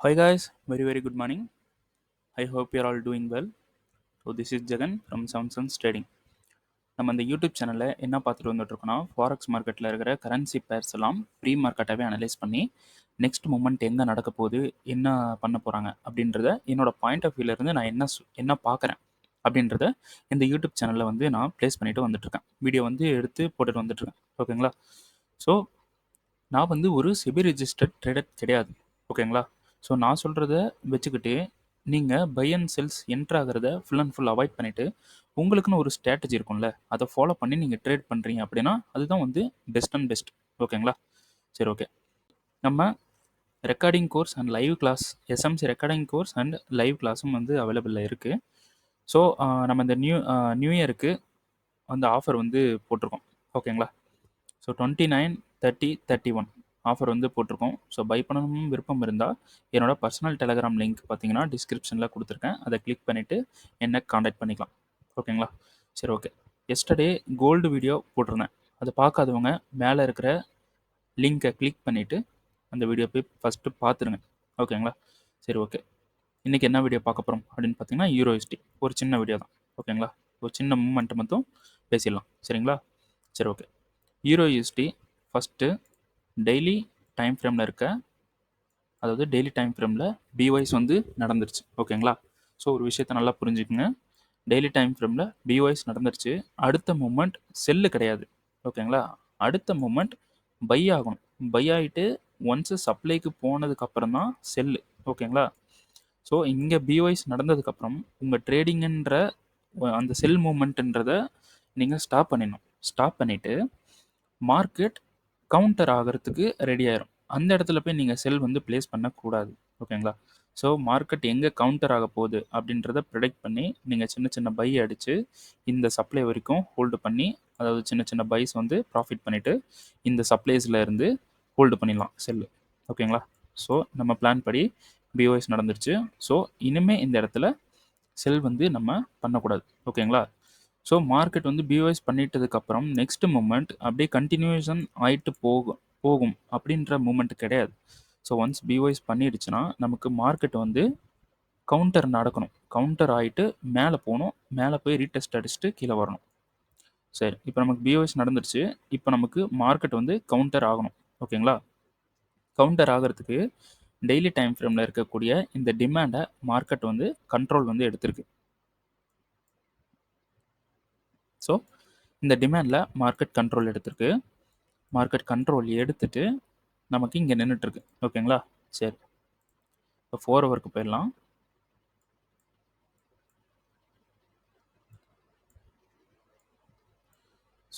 Hi guys, very good morning. I hope you're all doing well. So this is Jagan from Samsung's Trading. நம்ம இந்த YouTube சேனலில் என்ன பார்த்துட்டு வந்துட்டு இருக்கோம்னா ஃபாரெக்ஸ் மார்க்கெட்டில் இருக்கிற கரன்சி பேர்ஸ் எல்லாம் ப்ரீ மார்க்கெட்டாகவே அனலைஸ் பண்ணி நெக்ஸ்ட் மூமெண்ட் எங்கே நடக்க போகுது என்ன பண்ண போகிறாங்க அப்படின்றத என்னோட பாயிண்ட் ஆஃப் வியூலேருந்து நான் என்ன பார்க்குறேன் அப்படின்றத இந்த யூடியூப் சேனலில் வந்து நான் ப்ளேஸ் பண்ணிட்டு வந்துட்டுருக்கேன். வீடியோ வந்து எடுத்து போட்டுட்டு வந்துட்டுருக்கேன். ஓகேங்களா? ஸோ நான் வந்து ஒரு செபி ரெஜிஸ்டர்ட் ட்ரேடர் கிடையாது. ஓகேங்களா? ஸோ நான் சொல்கிறத வச்சுக்கிட்டு நீங்கள் பை அண்ட் செல்ஸ் என்ட்ரு ஆகிறத ஃபுல் அண்ட் ஃபுல் அவாய்ட் பண்ணிவிட்டு உங்களுக்குன்னு ஒரு ஸ்ட்ராட்டஜி இருக்கும்ல, அதை ஃபாலோ பண்ணி நீங்கள் ட்ரேட் பண்ணுறீங்க அப்படின்னா அதுதான் வந்து பெஸ்ட் அண்ட் பெஸ்ட். ஓகேங்களா? சரி, ஓகே. நம்ம recording course and live class, SMC recording course and live கிளாஸும் வந்து அவைலபிளில் இருக்குது. ஸோ நம்ம இந்த நியூ இயருக்கு அந்த ஆஃபர் வந்து போட்டிருக்கோம். ஓகேங்களா? ஸோ 29, 30, 31 ஆஃபர் வந்து போட்டிருக்கோம். ஸோ பை பண்ணணும் விருப்பம் இருந்தால் என்னோட பர்சனல் டெலகிராம் லிங்க் பார்த்தீங்கன்னா டிஸ்கிரிப்ஷனில் கொடுத்துருக்கேன். அதை கிளிக் பண்ணிவிட்டு என்னை காண்டாக்ட் பண்ணிக்கலாம். ஓகேங்களா? சரி, ஓகே. எஸ்டர்டே கோல்டு வீடியோ போட்டிருந்தேன். அதை பார்க்காதவங்க மேலே இருக்கிற லிங்கை கிளிக் பண்ணிவிட்டு அந்த வீடியோ போய் ஃபஸ்ட்டு பார்த்துருங்க. ஓகேங்களா? சரி, ஓகே. இன்றைக்கி என்ன வீடியோ பார்க்க போகிறோம் அப்படின்னு பார்த்தீங்கன்னா யூரோஎஸ்டி ஒரு சின்ன வீடியோ தான். ஓகேங்களா? ஒரு சின்ன மூமெண்ட்டை மட்டும் பேசிடலாம். சரிங்களா? சரி, ஓகே. யூரோஎஸ்டி ஃபஸ்ட்டு டெய்லி டைம் ஃப்ரேமில் இருக்க, அதாவது டெய்லி டைம் ஃப்ரேமில் பிஒய்ஸ் வந்து நடந்துருச்சு. ஓகேங்களா? ஸோ ஒரு விஷயத்தை நல்லா புரிஞ்சுக்குங்க. டெய்லி டைம் ஃப்ரேமில் பிஒய்ஸ் நடந்துருச்சு. அடுத்த மூமெண்ட் செல்லு கிடையாது. ஓகேங்களா? அடுத்த மூமெண்ட் பை ஆகணும். பை ஆகிட்டு ஒன்ஸு சப்ளைக்கு போனதுக்கப்புறம் தான் செல்லு. ஓகேங்களா? ஸோ இங்கே பிஒய்ஸ் நடந்ததுக்கப்புறம் உங்கள் ட்ரேடிங்குன்ற அந்த செல் மூமெண்ட்டுன்றதை நீங்கள் ஸ்டாப் பண்ணிடணும். ஸ்டாப் பண்ணிவிட்டு மார்க்கெட் கவுண்டர் ஆகிறதுக்கு ரெடி ஆயிரும். அந்த இடத்துல போய் நீங்கள் செல் வந்து ப்ளேஸ் பண்ணக்கூடாது. ஓகேங்களா? ஸோ மார்க்கெட் எங்கே கவுண்டர் ஆக போகுது அப்படின்றத ப்ரிடிக்ட் பண்ணி நீங்கள் சின்ன சின்ன பை அடித்து இந்த சப்ளை வரைக்கும் ஹோல்டு பண்ணி, அதாவது சின்ன சின்ன பைஸ் வந்து ப்ராஃபிட் பண்ணிவிட்டு இந்த சப்ளைஸில் இருந்து ஹோல்டு பண்ணிடலாம் செல்லு. ஓகேங்களா? ஸோ நம்ம பிளான் படி பிஓஎஸ் நடந்துருச்சு. ஸோ இனிமேல் இந்த இடத்துல செல் வந்து நம்ம பண்ணக்கூடாது. ஓகேங்களா? ஸோ மார்க்கெட் வந்து பிஓஎஸ் பண்ணிட்டதுக்கப்புறம் நெக்ஸ்ட் மூமெண்ட் அப்படியே கண்டினியூஷன் ஆகிட்டு போகும் அப்படின்ற மூமெண்ட் கிடையாது. ஸோ ஒன்ஸ் பிஓஎஸ் பண்ணிடுச்சுன்னா நமக்கு மார்க்கெட் வந்து கவுண்டர் நடக்கணும். கவுண்டர் ஆகிட்டு மேலே போகணும். மேலே போய் ரீடெஸ்ட் அடிச்சுட்டு கீழே வரணும். சரி, இப்போ நமக்கு பிஓஎஸ் நடந்துருச்சு. இப்போ நமக்கு மார்க்கெட் வந்து கவுண்டர் ஆகணும். ஓகேங்களா? கவுண்டர் ஆகிறதுக்கு டெய்லி டைம் ஃப்ரேமில் இருக்கக்கூடிய இந்த டிமாண்டை மார்க்கெட் வந்து கண்ட்ரோல் வந்து எடுத்திருக்கு. ஸோ இந்த டிமாண்டில் மார்க்கெட் கண்ட்ரோல் எடுத்திருக்கு. மார்க்கெட் கண்ட்ரோல் எடுத்துட்டு நமக்கு இங்கே நின்றுட்டுருக்கு. ஓகேங்களா? சரி, இப்போ 4 ஹவருக்கு போயிடலாம்.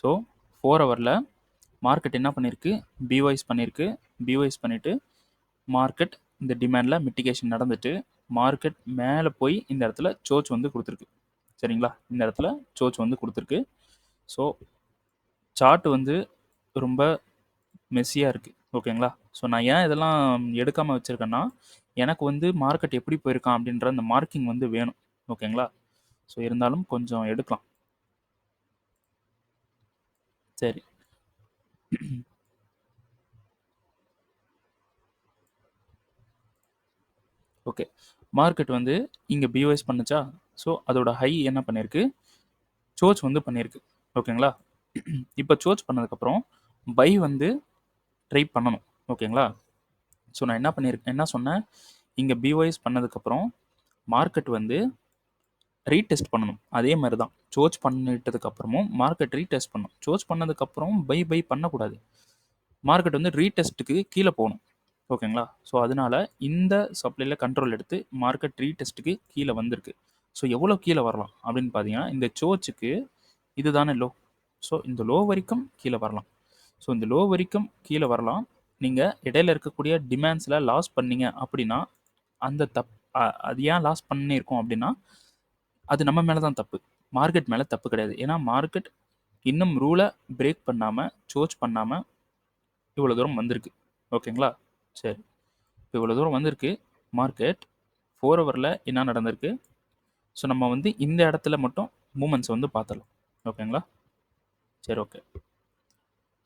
ஸோ 4 ஹவரில் மார்க்கெட் என்ன பண்ணியிருக்கு? பிவைஸ் பண்ணியிருக்கு. பிவைஸ் பண்ணிவிட்டு மார்க்கெட் இந்த டிமாண்டில் மிட்டிகேஷன் நடந்துட்டு மார்க்கெட் மேலே போய் இந்த இடத்துல சோச் வந்து கொடுத்துருக்கு. சரிங்களா? இந்த இடத்துல சோச் வந்து கொடுத்துருக்கு. ஸோ சார்ட் வந்து ரொம்ப மெஸ்ஸியாக இருக்குது. ஓகேங்களா? ஸோ நான் ஏன் இதெல்லாம் எடுக்காமல் வச்சுருக்கேன்னா, எனக்கு வந்து மார்க்கெட் எப்படி போயிருக்கான் அப்படின்ற அந்த மார்க்கிங் வந்து வேணும். ஓகேங்களா? ஸோ இருந்தாலும் கொஞ்சம் எடுக்கலாம். சரி. ஓகே. மார்க்கெட் வந்து இங்கே பிஓஎஸ் பண்ணுச்சா? ஸோ அதோட ஹை என்ன பண்ணியிருக்கு? சோச் வந்து பண்ணியிருக்கு. ஓகேங்களா? இப்போ சோச் பண்ணதுக்கப்புறம் பை வந்து ட்ரை பண்ணணும். ஓகேங்களா? ஸோ நான் என்ன சொன்னேன்? இங்கே பிஓஎஸ் பண்ணதுக்கப்புறம் மார்க்கெட் வந்து ரீடெஸ்ட் பண்ணணும். அதே மாதிரி தான் சோச் பண்ணிட்டதுக்கப்புறமும் மார்க்கெட் ரீடெஸ்ட் பண்ணணும். சோச் பண்ணதுக்கப்புறம் பை பண்ணக்கூடாது. மார்க்கெட் வந்து ரீடெஸ்ட்டுக்கு கீழே போகணும். ஓகேங்களா? ஸோ அதனால இந்த சப்ளையில் கண்ட்ரோல் எடுத்து மார்க்கெட் ரீடெஸ்ட்டுக்கு கீழே வந்திருக்கு. ஸோ எவ்வளோ கீழே வரலாம் அப்படின்னு பார்த்தீங்கன்னா, இந்த சோச்சுக்கு இதுதானே லோ. ஸோ இந்த லோ வரைக்கும் கீழே வரலாம். ஸோ இந்த லோ வரைக்கும் கீழே வரலாம். நீங்கள் இடையில இருக்கக்கூடிய டிமாண்ட்ஸில் லாஸ் பண்ணீங்க அப்படின்னா அந்த அது ஏன் லாஸ் பண்ணியிருக்கோம் அப்படின்னா அது நம்ம மேலே தான் தப்பு. மார்க்கெட் மேலே தப்பு கிடையாது. ஏன்னா மார்க்கெட் இன்னும் ரூலை பிரேக் பண்ணாமல் சோச் பண்ணாமல் இவ்வளோ தூரம் வந்திருக்கு. ஓகேங்களா? சரி, இப்போ இவ்வளோ தூரம் வந்திருக்கு. மார்க்கெட் 4 ஹவரில் என்ன நடந்திருக்கு? ஸோ நம்ம வந்து இந்த இடத்துல மட்டும் மூமெண்ட்ஸ் வந்து பார்த்துடலாம். ஓகேங்களா? சரி, ஓகே.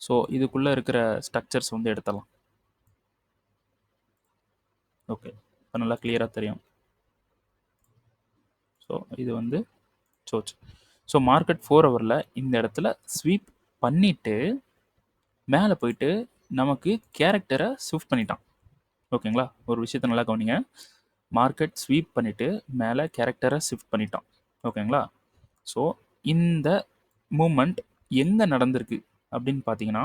ஸோ இதுக்குள்ளே இருக்கிற ஸ்ட்ரக்சர்ஸ் வந்து எடுத்துடலாம். ஓகே. இப்போ நல்லா கிளியராக தெரியும். ஸோ இது வந்து சோச். ஸோ மார்க்கெட் 4 ஹவரில் இந்த இடத்துல ஸ்வீப் பண்ணிவிட்டு மேலே போயிட்டு நமக்கு கேரக்டரை ஷிஃப்ட் பண்ணிட்டான். ஓகேங்களா, ஒரு விஷயத்த நல்லா கவனிங்க. மார்க்கெட் ஸ்வீப் பண்ணிவிட்டு மேலே கேரக்டரை ஷிஃப்ட் பண்ணிட்டான். ஓகேங்களா, ஸோ இந்த மூமெண்ட் எங்கே நடந்திருக்கு அப்படின்னு பார்த்தீங்கன்னா,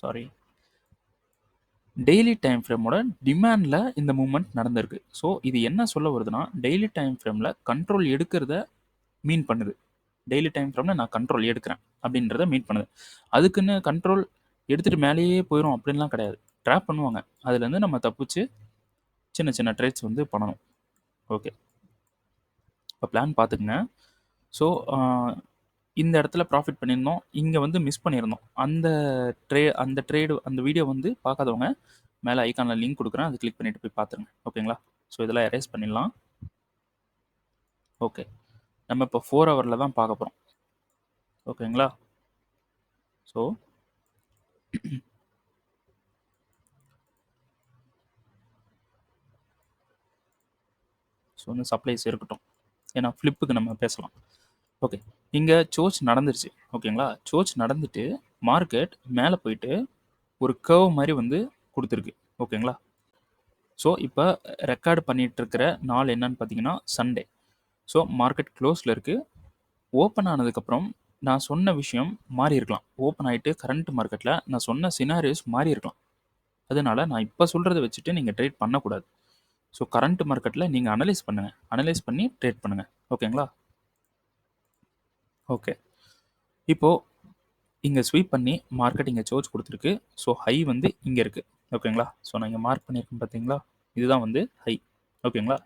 சாரி, டெய்லி டைம் ஃப்ரேமோட டிமாண்டில் இந்த மூமெண்ட் நடந்திருக்கு. ஸோ இது என்ன சொல்ல வருதுன்னா, டெய்லி டைம் ஃப்ரேமில் கண்ட்ரோல் எடுக்கிறத மீன் பண்ணுது. டெய்லி டைம் ஃப்ரேமில் நான் கண்ட்ரோல் எடுக்கிறேன் அப்படின்றத மீன் பண்ணுது. அதுக்குன்னு கண்ட்ரோல் எடுத்துகிட்டு மேலேயே போயிடும் அப்படின்லாம் கிடையாது. ட்ராப் பண்ணுவாங்க, அதுலேருந்து நம்ம தப்பிச்சு சின்ன சின்ன ட்ரேட்ஸ் வந்து பண்ணணும். ஓகே, இப்போ பிளான் பார்த்துக்குங்க. ஸோ இந்த இடத்துல ப்ராஃபிட் பண்ணியிருந்தோம், இங்கே வந்து மிஸ் பண்ணியிருந்தோம். அந்த ட்ரேடு அந்த வீடியோ வந்து பார்க்காதவங்க மேலே ஐக்கானில் லிங்க் கொடுக்குறேன், அது கிளிக் பண்ணிவிட்டு போய் பார்த்துருங்க. ஓகேங்களா, ஸோ இதெல்லாம் எரேஸ் பண்ணிடலாம். ஓகே, நம்ம இப்போ 4 ஹவரில் தான் பார்க்க போகிறோம். ஓகேங்களா, ஸோ வந்து சப்ளைஸ் இருக்கட்டும், ஏன்னா ஃப்ளிப்புக்கு நம்ம பேசலாம். ஓகே, இங்கே சோச் நடந்துருச்சு. ஓகேங்களா, சோச் நடந்துட்டு மார்க்கெட் மேலே போயிட்டு ஒரு கர்வ் மாதிரி வந்து கொடுத்துருக்கு. ஓகேங்களா, ஸோ இப்போ ரெக்கார்டு பண்ணிகிட்டு இருக்கிற நாள் என்னன்னு பார்த்தீங்கன்னா சண்டே. ஸோ மார்க்கெட் க்ளோஸில் இருக்குது. ஓப்பன் ஆனதுக்கப்புறம் நான் சொன்ன விஷயம் மாறி இருக்கலாம். ஓப்பன் ஆகிட்டு கரண்ட் மார்க்கெட்டில் நான் சொன்ன சினாரியோஸ் மாறி இருக்கலாம். அதனால நான் இப்போ சொல்கிறத வச்சுட்டு நீங்கள் ட்ரேட் பண்ணக்கூடாது. ஸோ கரண்ட் மார்க்கெட்டில் நீங்கள் அனலைஸ் பண்ணுங்கள், அனலைஸ் பண்ணி ட்ரேட் பண்ணுங்கள். ஓகேங்களா, ஓகே, இப்போது இங்கே ஸ்வீப் பண்ணி மார்க்கெட் இங்கே சோச் கொடுத்துருக்கு. ஸோ ஹை வந்து இங்கே இருக்குது. ஓகேங்களா, ஸோ நான் இங்கே மார்க் பண்ணியிருக்கேன் பார்த்தீங்களா, இதுதான் வந்து ஹை. ஓகேங்களா,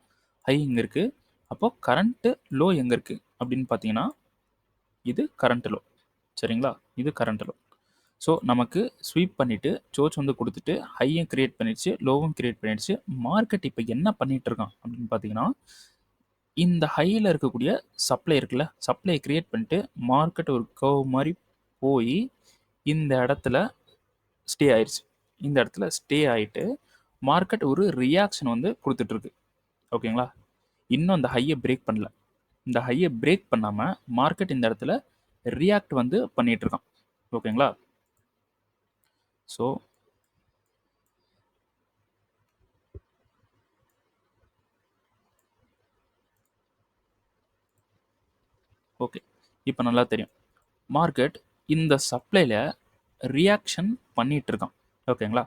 ஹை இங்கே இருக்குது. அப்போது கரண்ட்டு லோ எங்கே இருக்குது அப்படின்னு பார்த்தீங்கன்னா, இது கரண்ட் லோ. சரிங்களா, இது கரண்ட் லோ. ஸோ நமக்கு ஸ்வீப் பண்ணிவிட்டு சோச் வந்து கொடுத்துட்டு ஹையும் க்ரியேட் பண்ணிடுச்சு, லோவும் க்ரியேட் பண்ணிடுச்சு. மார்க்கெட் இப்போ என்ன பண்ணிகிட்டு இருக்கான் அப்படின்னு பார்த்தீங்கன்னா, இந்த ஹையில் இருக்கக்கூடிய சப்ளை இருக்குல்ல, சப்ளையை க்ரியேட் பண்ணிட்டு மார்க்கெட் ஒரு கர்வ் மாதிரி போய் இந்த இடத்துல ஸ்டே ஆயிடுச்சு. இந்த இடத்துல ஸ்டே ஆகிட்டு மார்க்கெட் ஒரு ரியாக்ஷன் வந்து கொடுத்துட்ருக்கு. ஓகேங்களா, இன்னும் அந்த ஹையை பிரேக் பண்ணல. இந்த ஹையை பிரேக் பண்ணாமல் மார்க்கெட் இந்த இடத்துல ரியாக்ட் வந்து பண்ணிட்டு இருக்கான். ஓகேங்களா, ஸோ ஓகே, இப்போ நல்லா தெரியும். மார்க்கெட் இந்த சப்ளையில் ரியாக்ஷன் பண்ணிட்டு இருக்கான். ஓகேங்களா,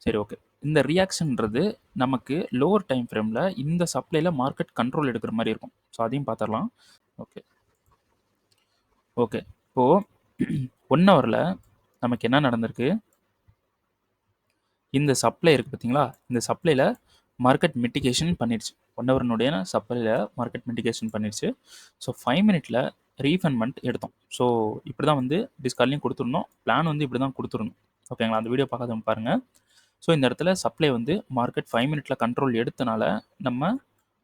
சரி, ஓகே. இந்த ரியாக்ஷன்றது நமக்கு லோவர் டைம் ஃப்ரேமில் இந்த சப்ளையில் மார்க்கெட் கண்ட்ரோல் எடுக்கிற மாதிரி இருக்கும். ஸோ அதையும் பார்த்துடலாம். ஓகே, ஓகே, இப்போது 1 ஹவரில் நமக்கு என்ன நடந்திருக்கு, இந்த சப்ளை இருக்குது பார்த்தீங்களா, இந்த சப்ளையில் மார்க்கெட் மிட்டிகேஷன் பண்ணிடுச்சு. 1 ஹவரினுடைய சப்ளையில் மார்க்கெட் மிட்டிகேஷன் பண்ணிடுச்சு. ஸோ 5 மினிட்ல ரீஃபண்ட்மெண்ட் எடுத்தோம். ஸோ இப்படி தான் வந்து டிஸ்காலையும் கொடுத்துருந்தோம், பிளான் வந்து இப்படி தான் கொடுத்துருந்தோம். ஓகேங்களா, அந்த வீடியோ பார்க்காதவங்க பாருங்கள். ஸோ இந்த இடத்துல சப்ளை வந்து மார்க்கெட் 5 மினிட்ல கண்ட்ரோல் எடுத்தனால நம்ம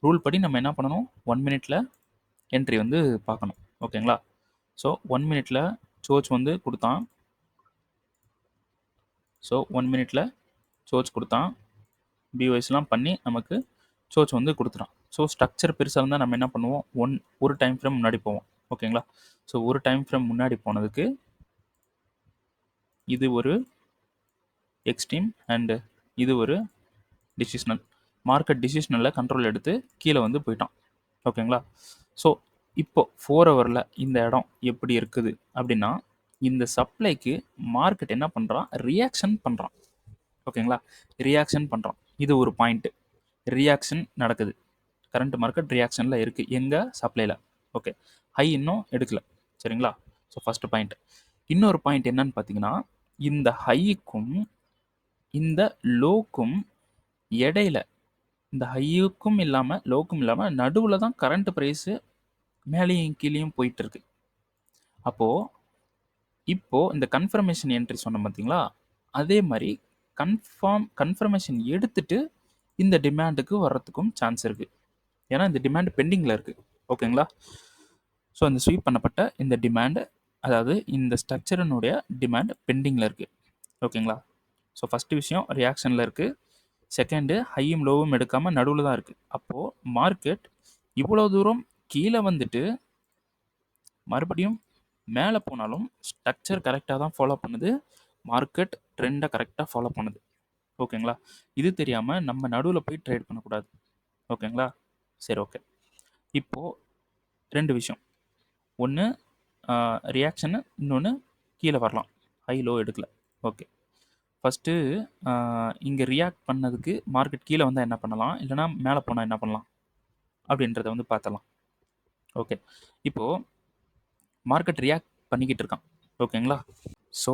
ரூல் படி நம்ம என்ன பண்ணணும், 1 மினிட்ல என்ட்ரி வந்து பார்க்கணும். ஓகேங்களா, ஸோ 1 மினிட்ல சோச் வந்து கொடுத்தான். ஸோ 1 மினிட்ல சோச் கொடுத்தான், பிஒய்ஸ்லாம் பண்ணி நமக்கு சோச் வந்து கொடுத்துட்டான். ஸோ ஸ்ட்ரக்சர் பெருசாக இருந்தால் நம்ம என்ன பண்ணுவோம், ஒரு டைம் ஃப்ரேம் முன்னாடி போவோம். ஓகேங்களா, ஸோ ஒரு டைம் ஃப்ரேம் முன்னாடி போனதுக்கு இது ஒரு எக்ஸ்ட்ரீம் அண்டு இது ஒரு டிசிஷனல். மார்க்கெட் டிசிஷனலில் கண்ட்ரோல் எடுத்து கீழே வந்து போயிட்டான். ஓகேங்களா, ஸோ இப்போ 4 ஹவரில் இந்த இடம் எப்படி இருக்குது அப்படின்னா, இந்த சப்ளைக்கு மார்க்கெட் என்ன பண்ணுறான், ரியாக்ஷன் பண்ணுறான். ஓகேங்களா, ரியாக்ஷன் பண்ணுறான். இது ஒரு பாயிண்ட்டு, ரியாக்ஷன் நடக்குது. கரண்ட் மார்க்கெட் ரியாக்ஷனில் இருக்குது எங்கள் சப்ளையில். ஓகே, ஹை இன்னும் எடுக்கல. சரிங்களா, ஸோ ஃபஸ்ட்டு பாயிண்ட். இன்னொரு பாயிண்ட் என்னன்னு பார்த்தீங்கன்னா, இந்த ஹைக்கும் இந்த லோக்கும் இடையில, இந்த ஹையுக்கும் இல்லாமல் லோக்கும் இல்லாமல் நடுவில் தான் கரண்ட் ப்ரைஸு மேலேயும் கீழேயும் போயிட்டு இருக்கு. அப்போது இப்போது இந்த கன்ஃபர்மேஷன் என்ட்ரி சொன்னோம் பார்த்தீங்களா, அதே மாதிரி கன்ஃபர்மேஷன் எடுத்துட்டு இந்த டிமாண்டுக்கு வர்றதுக்கும் சான்ஸ் இருக்குது. ஏன்னா இந்த டிமாண்ட் பெண்டிங்கில் இருக்குது. ஓகேங்களா, ஸோ இந்த ஸ்வீப் பண்ணப்பட்ட இந்த டிமாண்டு, அதாவது இந்த ஸ்ட்ரக்சரனுடைய டிமாண்ட் பெண்டிங்கில் இருக்குது. ஓகேங்களா, ஸோ ஃபஸ்ட்டு விஷயம் ரியாக்ஷனில் இருக்குது. செகண்டு ஹையும் லோவும் எடுக்காமல் நடுவில் தான் இருக்குது. அப்போது மார்க்கெட் இவ்வளோ தூரம் கீழே வந்துட்டு மறுபடியும் மேலே போனாலும் ஸ்ட்ரக்சர் கரெக்டாக தான் ஃபாலோ பண்ணுது. மார்க்கெட் ட்ரெண்டை கரெக்டாக ஃபாலோ பண்ணுது. ஓகேங்களா? இது தெரியாமல் நம்ம நடுவில் போய் ட்ரேட் பண்ணக்கூடாது. ஓகேங்களா? சரி, ஓகே. இப்போது 2 விஷயம். ஒன்று ரியாக்ஷனு, இன்னொன்று கீழே வரலாம். ஹை லோ எடுக்கல. ஓகே. ஃபஸ்ட்டு இங்கே ரியாக்ட் பண்ணதுக்கு மார்க்கெட் கீழே வந்தால் என்ன பண்ணலாம், இல்லைனா மேலே போனால் என்ன பண்ணலாம் அப்படின்றத வந்து பார்த்தலாம். ஓகே. இப்போது மார்க்கெட் ரியாக்ட் பண்ணிக்கிட்டு இருக்கான். ஓகேங்களா? ஸோ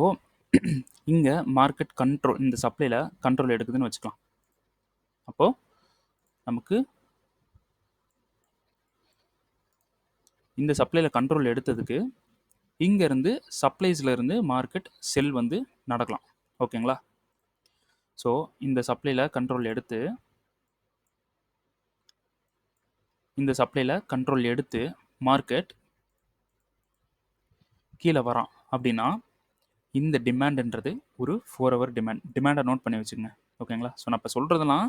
இங்கே மார்க்கெட் கண்ட்ரோல், இந்த சப்ளையில் கண்ட்ரோல் எடுக்குதுன்னு வச்சுக்கலாம். அப்போது நமக்கு இந்த சப்ளையில் கண்ட்ரோல் எடுத்ததுக்கு இங்கேருந்து சப்ளைஸ்லேருந்து மார்க்கெட் செல் வந்து நடக்கலாம். ஓகேங்களா? ஸோ இந்த சப்ளையில் கண்ட்ரோல் எடுத்து மார்க்கெட் கீழே வரான் அப்படின்னா இந்த டிமாண்டுன்றது ஒரு 4 ஹவர் டிமாண்டை நோட் பண்ணி வச்சுக்கோங்க. ஓகேங்களா? ஸோ நான் இப்போ சொல்கிறதெல்லாம்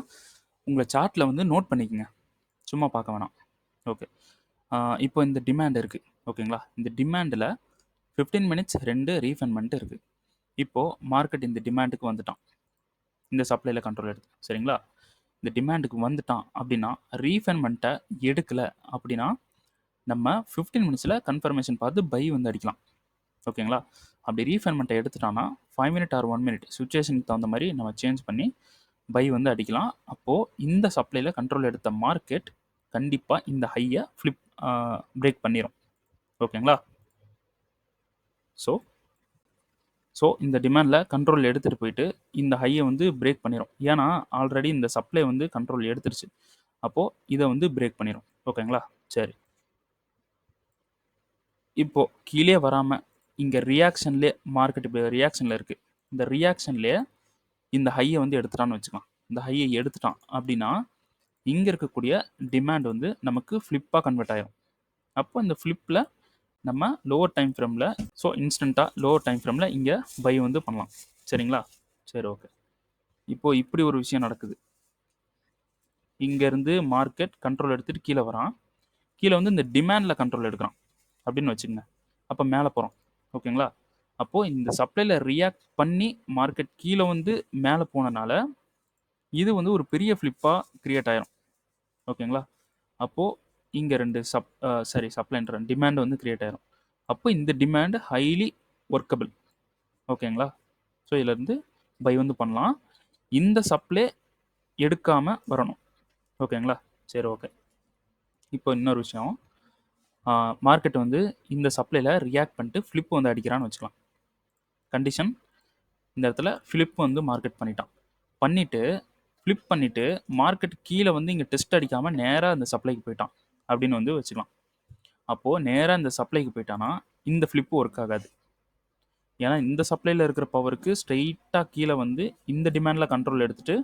உங்களை சார்ட்டில் வந்து நோட் பண்ணிக்கோங்க, சும்மா பார்க்க வேணாம். ஓகே. இப்போ இந்த டிமாண்ட் இருக்குது. ஓகேங்களா? இந்த டிமாண்டில் 15 மினிட்ஸ் 2 ரீஃபண்ட்மெண்ட் இருக்குது. இப்போது மார்க்கெட் இந்த டிமாண்டுக்கு வந்துட்டான், இந்த சப்ளையில் கண்ட்ரோல் எடுத்து. சரிங்களா? இந்த டிமாண்டுக்கு வந்துட்டான் அப்படின்னா ரீஃபண்ட்மெண்ட்டை எடுக்கலை அப்படின்னா நம்ம 15 மினிட்ஸில் கன்ஃபர்மேஷன் பார்த்து பை வந்து அடிக்கலாம். ஓகேங்களா? அப்படி ரீஃபண்ட்மெண்ட்டை எடுத்துட்டான்னா 5 மினிட் ஆர் 1 மினிட் சுச்சுவேஷனுக்கு தகுந்த மாதிரி நம்ம சேஞ்ச் பண்ணி பை வந்து அடிக்கலாம். அப்போது இந்த சப்ளையில் கண்ட்ரோல் எடுத்த மார்க்கெட் கண்டிப்பாக இந்த ஹையை பிரேக் பண்ணிடும். ஓகேங்களா? ஸோ இந்த டிமாண்டில் கண்ட்ரோல் எடுத்துகிட்டு போயிட்டு இந்த ஹையை வந்து பிரேக் பண்ணிடும். ஏன்னா ஆல்ரெடி இந்த சப்ளை வந்து கண்ட்ரோல் எடுத்துருச்சு. அப்போது இதை வந்து பிரேக் பண்ணிடும். ஓகேங்களா? சரி. இப்போது கீழே வராமல் இங்கே ரியாக்ஷன்லேயே மார்க்கெட் இப்போ ரியாக்ஷனில் இருக்குது. இந்த ரியாக்ஷன்லேயே இந்த ஹையை வந்து எடுத்துட்டான்னு வச்சுக்கலாம். இந்த ஹையை எடுத்துட்டான் அப்படின்னா இங்கே இருக்கக்கூடிய டிமாண்ட் வந்து நமக்கு ஃப்ளிப்பாக கன்வெர்ட் ஆயிரும். அப்போ இந்த ஃப்ளிப்பில் நம்ம லோவர் டைம் ஃப்ரேமில், ஸோ இன்ஸ்டண்ட்டாக லோவர் டைம் ஃப்ரேமில் இங்கே பை வந்து பண்ணலாம். சரிங்களா? சரி, ஓகே. இப்போது இப்படி ஒரு விஷயம் நடக்குது. இங்கேருந்து மார்க்கெட் கண்ட்ரோல் எடுத்துகிட்டு கீழே வரான். கீழே வந்து இந்த டிமாண்டில் கண்ட்ரோல் எடுக்கிறான் அப்படின்னு வச்சுக்கோங்க. அப்போ மேலே போகிறோம். ஓகேங்களா? அப்போது இந்த சப்ளையில் ரியாக்ட் பண்ணி மார்க்கெட் கீழே வந்து மேலே போனனால இது வந்து ஒரு பெரிய ஃப்ளிப்பாக க்ரியேட் ஆயிரும். ஓகேங்களா? அப்போது இங்கே 2 சப்ளைன்ற டிமாண்ட் வந்து க்ரியேட் ஆயிரும். அப்போ இந்த டிமாண்ட் ஹைலி ஒர்க்கபிள். ஓகேங்களா? ஸோ இதிலேருந்து பை வந்து பண்ணலாம். இந்த சப்ளை எடுக்காமல் வரணும். ஓகேங்களா? சரி, ஓகே. இப்போ இன்னொரு விஷயம், மார்க்கெட் வந்து இந்த சப்ளையில் ரியாக்ட் பண்ணிட்டு ஃப்ளிப் வந்து அடிக்கிறான்னு வச்சுக்கலாம். கண்டிஷன், இந்த இடத்துல ஃப்ளிப் வந்து மார்க்கெட் ஃப்ளிப் பண்ணிவிட்டு மார்க்கெட் கீழே வந்து இங்கே டெஸ்ட் அடிக்காமல் நேராக இந்த சப்ளைக்கு போயிட்டான் அப்படின்னு வந்து வச்சுக்கலாம். அப்போது நேராக இந்த சப்ளைக்கு போயிட்டான்னா இந்த ஃப்ளிப்பு ஒர்க் ஆகாது. ஏன்னா இந்த சப்ளையில் இருக்கிற பவருக்கு ஸ்ட்ரெயிட்டாக கீழே வந்து இந்த டிமாண்டில் கண்ட்ரோல் எடுத்துகிட்டு,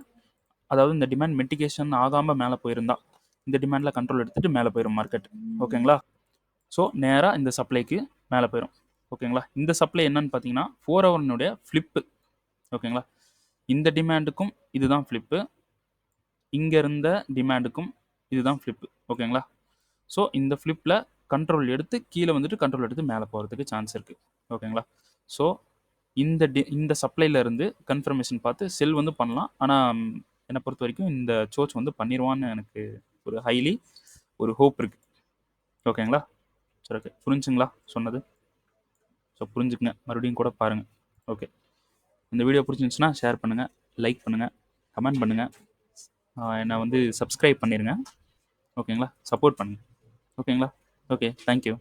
அதாவது இந்த டிமாண்ட் மெட்டிகேஷன் ஆகாமல் மேலே போயிருந்தா இந்த டிமாண்டில் கண்ட்ரோல் எடுத்துகிட்டு மேலே போயிடும் மார்க்கெட். ஓகேங்களா? ஸோ நேராக இந்த சப்ளைக்கு மேலே போயிடும். ஓகேங்களா? இந்த சப்ளை என்னன்னு பார்த்தீங்கன்னா 4 ஹவர்னுடைய ஃப்ளிப்பு. ஓகேங்களா? இந்த டிமாண்டுக்கும் இதுதான் ஃப்ளிப்பு, இங்கே இருந்த டிமாண்டுக்கும் இதுதான் ஃப்ளிப்பு. ஓகேங்களா? ஸோ இந்த ஃப்ளிப்பில் கண்ட்ரோல் எடுத்து கீழே வந்துட்டு கண்ட்ரோல் எடுத்து மேலே போகிறதுக்கு சான்ஸ் இருக்குது. ஓகேங்களா? ஸோ இந்த சப்ளைலேருந்து கன்ஃபர்மேஷன் பார்த்து செல் வந்து பண்ணலாம். ஆனால் என்னை பொறுத்த வரைக்கும் இந்த சோச் வந்து பண்ணிடுவான்னு எனக்கு ஒரு ஹோப் இருக்குது. ஓகேங்களா? சரி, ஓகே. புரிஞ்சுங்களா சொன்னது? ஸோ புரிஞ்சுக்குங்க, மறுபடியும் கூட பாருங்கள். ஓகே. இந்த வீடியோ பிடிச்சிருந்துச்சுன்னா ஷேர் பண்ணுங்கள், லைக் பண்ணுங்கள், கமெண்ட் பண்ணுங்கள், என்னை வந்து சப்ஸ்கிரைப் பண்ணிடுங்க. ஓகேங்களா? சப்போர்ட் பண்ணுங்கள். ஓகேங்களா? Okay, thank you.